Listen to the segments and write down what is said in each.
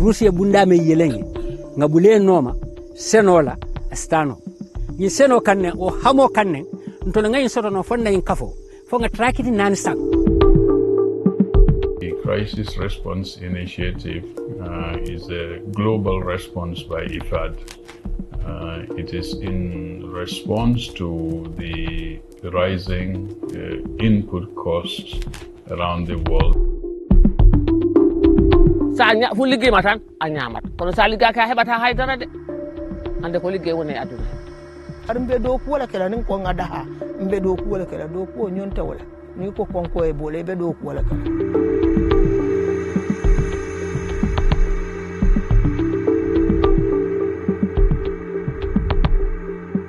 Russia bunda me yelengi ngabule noma senola stano ni seno kanne o hamo kanne ntolo ngay soto no fonna in kafo fo nga trakiti nan sak. The Crisis Response Initiative is a global response by IFAD. It is in response to the rising input costs around the world. Sanya fu liggéey ma tan a ñaamat kono sa ligga ka heɓata haydara de ande ko liggéey woni e aduna ar mbe do ko wala kala nin ko ngadaha mbe do ko wala kala do ko nyonta wala ni ko konko e bole be do ko wala kala.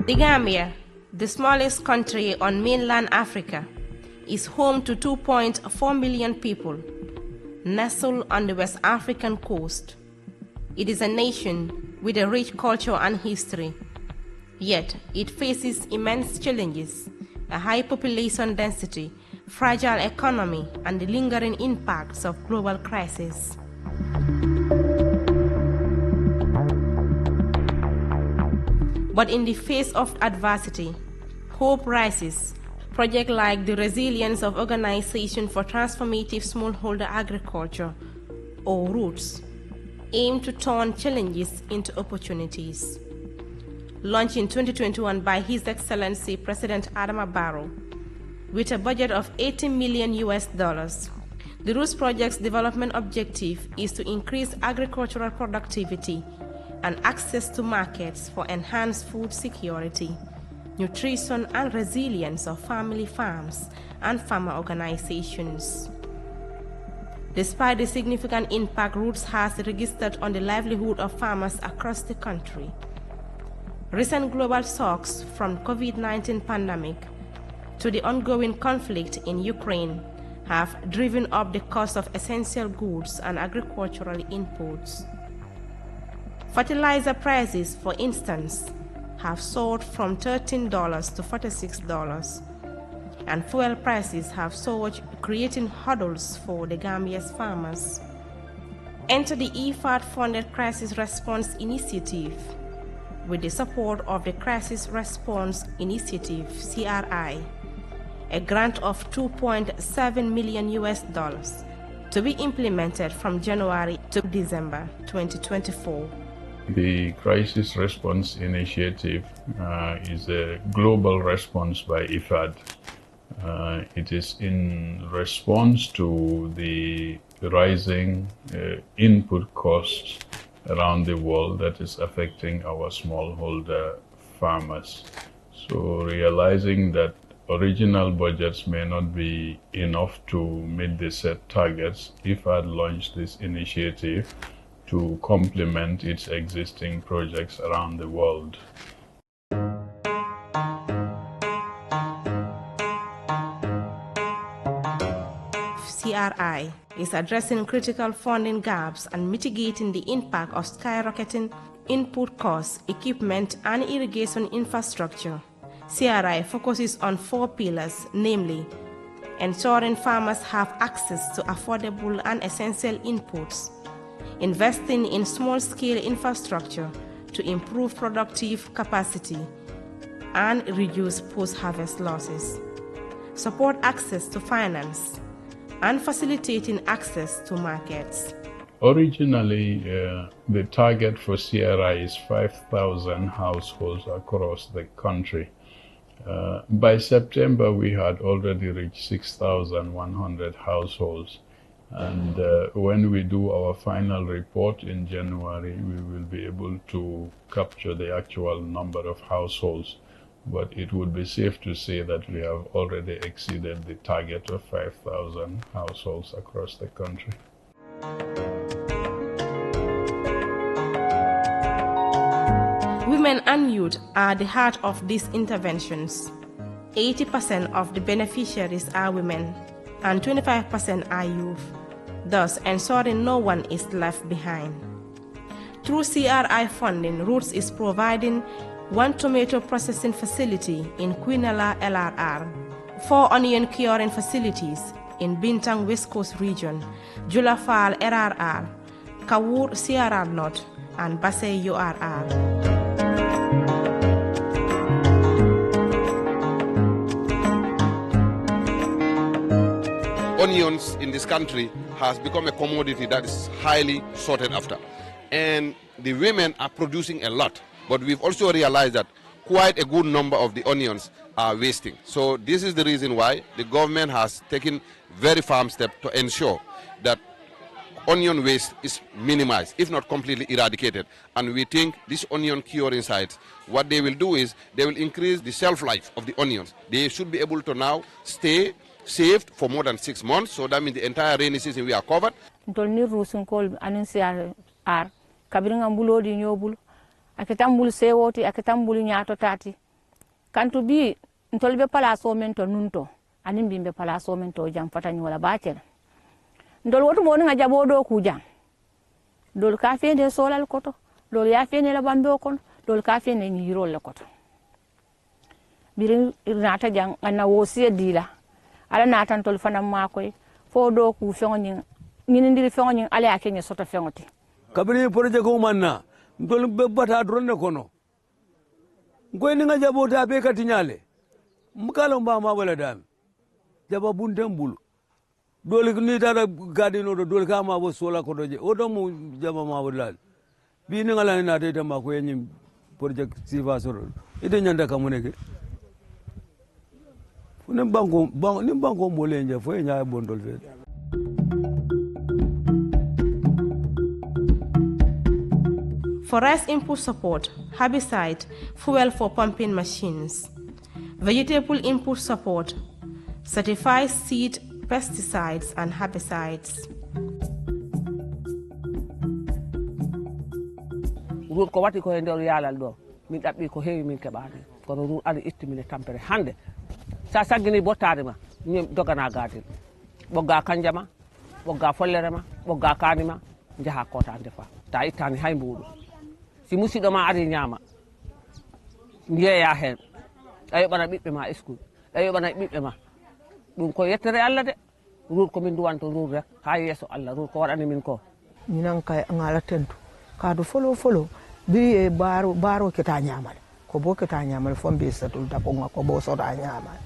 The Gambia, the smallest country on mainland Africa, is home to 2.4 million people. Nestled on the West African coast, it is a nation with a rich culture and history. Yet, it faces immense challenges, a high population density, fragile economy, and the lingering impacts of global crisis. But in the face of adversity, hope rises. Projects like the Resilience of Organization for Transformative Smallholder Agriculture, or ROOTS, aim to turn challenges into opportunities. Launched in 2021 by His Excellency President Adama Barrow, with a budget of $80 million, the ROOTS project's development objective is to increase agricultural productivity and access to markets for enhanced food security, nutrition and resilience of family farms and farmer organizations. Despite the significant impact ROOTS has registered on the livelihood of farmers across the country, recent global shocks from COVID-19 pandemic to the ongoing conflict in Ukraine have driven up the cost of essential goods and agricultural inputs. Fertilizer prices, for instance, have soared from $13 to $46, and fuel prices have soared, creating hurdles for the Gambia's farmers. Enter the IFAD-funded Crisis Response Initiative with the support of the Crisis Response Initiative, CRI, a grant of $2.7 million to be implemented from January to December 2024. The Crisis Response Initiative is a global response by IFAD. It is in response to the rising input costs around the world that is affecting our smallholder farmers. So realizing that original budgets may not be enough to meet the set targets, IFAD launched this initiative to complement its existing projects around the world. CRI is addressing critical funding gaps and mitigating the impact of skyrocketing input costs, equipment, and irrigation infrastructure. CRI focuses on 4 pillars, namely, ensuring farmers have access to affordable and essential inputs, investing in small-scale infrastructure to improve productive capacity and reduce post-harvest losses, support access to finance, and facilitating access to markets. Originally, the target for CRI is 5,000 households across the country. By September, we had already reached 6,100 households. And when we do our final report in January, we will be able to capture the actual number of households. But it would be safe to say that we have already exceeded the target of 5,000 households across the country. Women and youth are the heart of these interventions. 80% of the beneficiaries are women, and 25% are youth, thus ensuring no one is left behind. Through CRI funding, ROOTS is providing 1 tomato processing facility in Quinella LRR, 4 onion curing facilities in Bintang West Coast region, Julafal RRR, Kawur CRR North, and Basse URR. Onions in this country has become a commodity that is highly sought after. And the women are producing a lot. But we've also realized that quite a good number of the onions are wasting. So this is the reason why the government has taken very firm steps to ensure that onion waste is minimized, if not completely eradicated. And we think these onion curing sites, what they will do is they will increase the shelf life of the onions. They should be able to now stay saved for more than 6 months. So that means the entire rainy season we are covered. Kabiringambulo di nyobul akitambul sewoti akitambul nyato tati kantu bi ntolbe palaso mento nunto animbimbe palaso mento jam fatani wala batel ndol wotu mo nga jabo do ku jam dol ka fende solal koto dol ya fende la bambe okon dol ka fende ni rol la koto birin nata jang ana wosie dila ala natan tol fanam makoy fo do ku fengonin ndiri fengonin ala akenye soto fengoti kabiri projet ko manna ndol be bata drone kono ngoy ni nga jabota be katinyale mukalo mba ma wala dam jaba buntembul dole ni tara gadino do dole ka ma bo sola ko doje o do mu jaba ma wala bi ni ngala na te tamba ko yenyim projet sifa soro ide nyanda kamuneke ni banko mbole nje fo nya bondol fe. For rice input support, herbicide, fuel for pumping machines. Vegetable input support, certified seed, pesticides and herbicides. Root ko wati ko e nder yalal do min dabbi ko heewi min kebaade kono root ari istimine tampere hande sa saggini bottade ma ni dogana gadel bogga kanjama bogga follere ma bogga kanima jaha kota defa ta ittani hay mbudu si musido ma ari nyama ngeya hen ayo bana bibbe ma school ayo bana bibbe ma dum ko yettere Allah de root ko min duwanto root rek ha yeso Allah root ko wadani min ko minan kay ngala tentu kadu folo bi baro kita nyamal ko bo kita nyamal fombe satul da ko ngako bo so da nyamal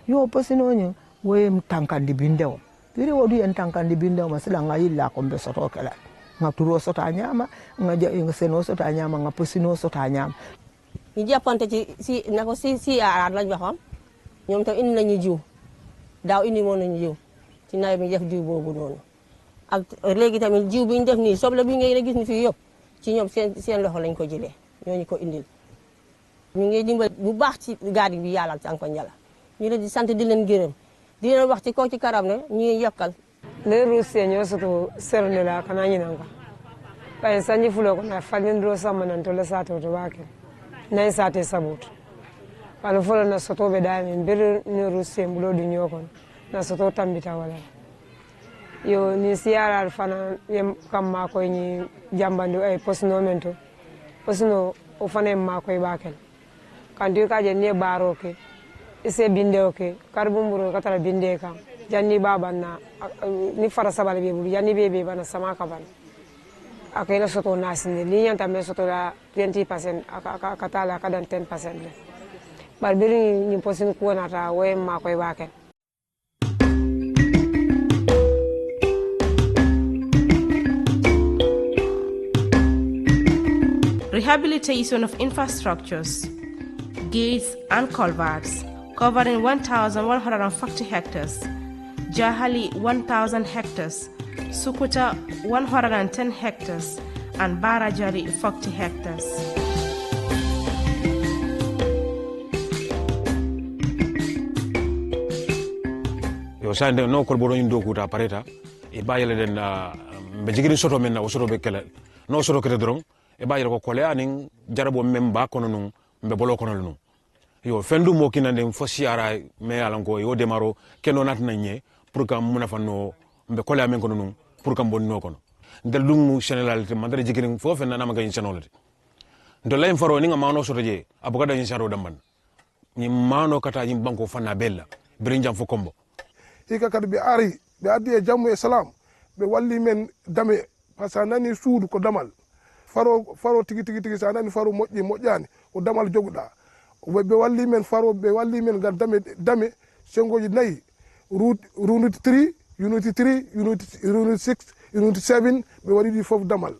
yo posino nyi we mtankandi bindewo biri wodu en tankandi bindewo masila ngayilla ko be soto kala ngapturo so ta nyama ngaja seno so ta nyama ngaposino so ta nyama ni jappante ci si nako si arat lañ waxon ñom tam indi lañu jiw daw indi mo nañu jiw ci nay bi def jiw bobu non ak legi tamit jiw biñ def ni soble bi ngay gis ni fi yop ci ñom seen loxo lañ ko jëlé ñoñu ko indil ñu ngi dimbal bu baax ci gaadi bi yalla ci anko ñala ñu leen di sante di leen gërëm di leen wax ci ko ci karam ne ñi yokkal le russe ñoo soto serne la kana ñinanga bay sanji fulo ko na fagin do samanan to la sato to baake nay sate sabut wala fulo na soto be dami bir ni russe mbulo du ñokon na soto tambita wala yo ni siara fana yem kam ma ko ni jambando ay posno mento posno o fana ma ko baakel kan di ka je ne baro ke ise binde oke karbumburo katara binde kam janni baba na ni fara sabale be bulu janni bebe bana sama kaban akayna soto nasinde ni nyanta me soto la 20% akatala kadan 10% le barbiri ni posin ko nata we ma koy bakel. Rehabilitation of infrastructures, gates and culverts covering 1,140 hectares, Jahali 1,000 hectares, Sukuta 110 hectares, and Barajari 40 hectares. Yo sande no ko bodo ndo kuta pareta e bayele den be jigiri soto men na soto be kala no soto kete dron e bayele ko kole anin jarabo memba kono nun be bolo kono nun yo fendu mo kinande fo siara me alanko yo demaro keno natna nye pour que muna fanno be kole amen kono nun pour que bonno kono del dum généralité mandare jigiri fo fenna na maga insanolte do lay faro ni nga mano soto je abuga da insaro damban ni mano kata yim banko fanna bella brinjam fo kombo ika kadi ɓe ari ɓe addi e jammu e salam ɓe walli men dame sa nani suudu ko damal faro tigi sa nani faro moƴƴani ko damal joguɗa ɓe walli men faro ɓe walli men ngal dame sengoji 4 unit 3 unit 3 unit 6 unit 7 ɓe waɗi ɗi fof damal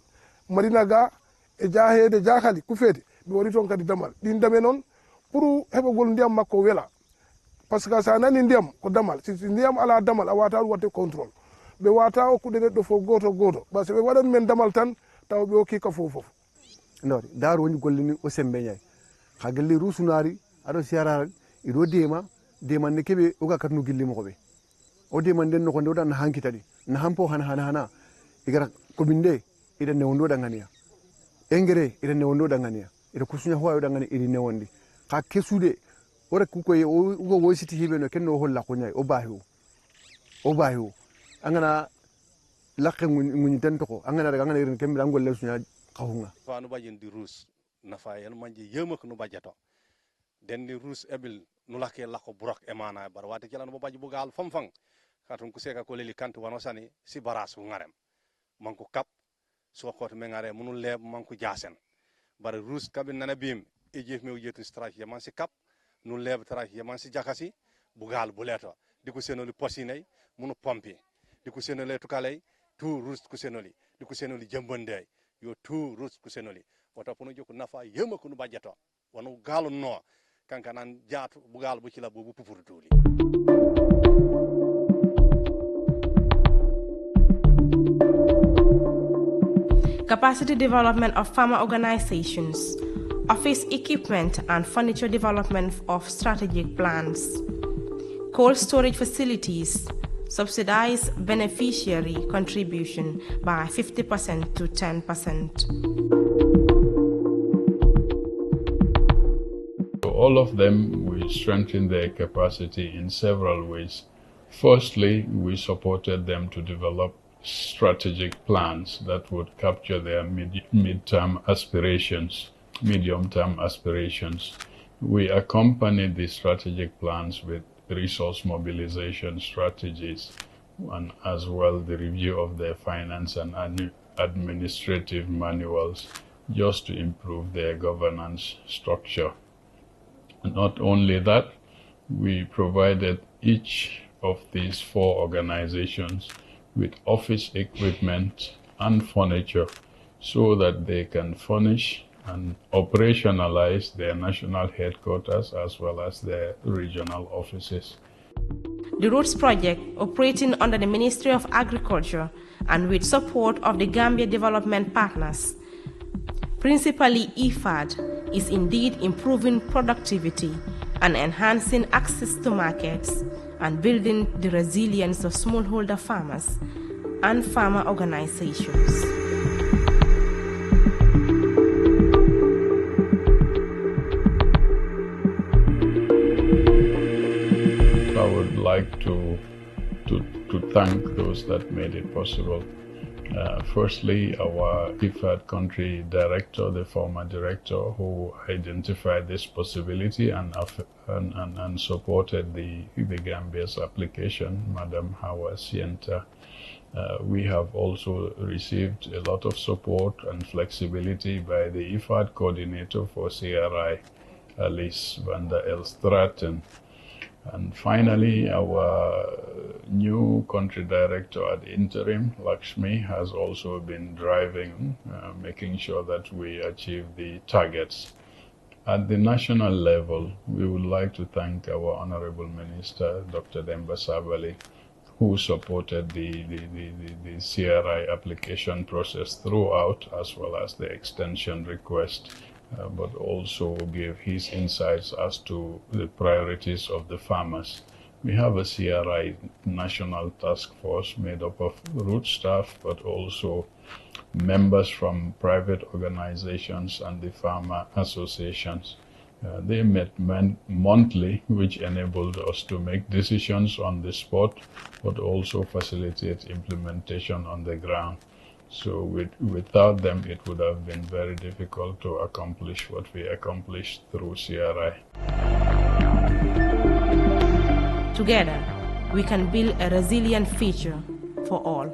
madina ga e jahede jakali kufede ɓe waɗi toon kadi damal ɗin dame noon pour heɓogol ndiyam makko wela par ce que sa nani ndiyam ko damal si ndiyam ala damal a wata ɗum watte contrôle ɓe wata hokkude neɗɗo fof goto par ce que ɓe waɗan men damal tan taw ɓe hokki ka fof ndori daaru woni golle ni o sembe ñayi ha galle rusunari aɗo siyarara iɗo deman ne keɓe oga katnu gillimo koɓe o deman nden no ko nde oɗan na hankitadi na hampo hana igara commune nde iɗan ne wonɗo ɗanganiya engrais iɗan ne wonɗo ɗanganiya ita kusuña howa o ɗangani iɗi newondi ha kesude o rek kukoye ugo woysiti hiɓe no kenno o holla ko ñayi o baahi o angana lakke nguñi ten toko angana daga angana irin kembe angol le suña xawunga fa no bajin di rus nafa yan manje yemak no bajato den di rus ebil no lakke lakko burak e mana bar wati kelano baji bugal famfang katun kuseka ko leli kantu wano sani si barasu ngarem manko kap so ko to mengare munul leb manko jasen bar rus kabin nana bim e jef me jetu strategy man si kap no leb strategy man si jakasi bugal buleto diko senoli posinay munu pompi diko senoli tukalay tout rus ko senoli diko senoli jambonde yo tout rus ko senoli wata pono joko nafa yema ko no bajjato wono galu no kanka nan jaatu bugal bu ci la bobu pupuru tuli Capacity development of farmer organizations, office equipment and furniture development of strategic plans, cold storage facilities, subsidize beneficiary contribution by 50% to 10%. All of them will strengthen their capacity in several ways. Firstly, we supported them to develop strategic plans that would capture their medium-term aspirations. We accompanied the strategic plans with resource mobilization strategies and as well the review of their finance and administrative manuals just to improve their governance structure. And not only that, we provided each of these 4 organizations with office equipment and furniture so that they can furnish and operationalize their national headquarters as well as their regional offices. The Roots Project, operating under the Ministry of Agriculture and with support of the Gambia Development Partners, principally IFAD, is indeed improving productivity and enhancing access to markets and building the resilience of smallholder farmers and farmer organizations. I would like to thank those that made it possible. Firstly, our IFAD country director, the former director, who identified this possibility and supported the Gambia's application, Madam Hawa Sienta. We have also received a lot of support and flexibility by the IFAD coordinator for CRI, Alice van der Elstraten. And finally, our new country director at interim, Lakshmi, has also been driving, making sure that we achieve the targets. At the national level, we would like to thank our Honorable Minister, Dr. Demba Sabali, who supported the CRI application process throughout, as well as the extension request. But also gave his insights as to the priorities of the farmers. We have a CRI national task force made up of root staff, but also members from private organizations and the farmer associations. They met monthly, which enabled us to make decisions on the spot, but also facilitate implementation on the ground. So without them, it would have been very difficult to accomplish what we accomplished through CRI. Together, we can build a resilient future for all.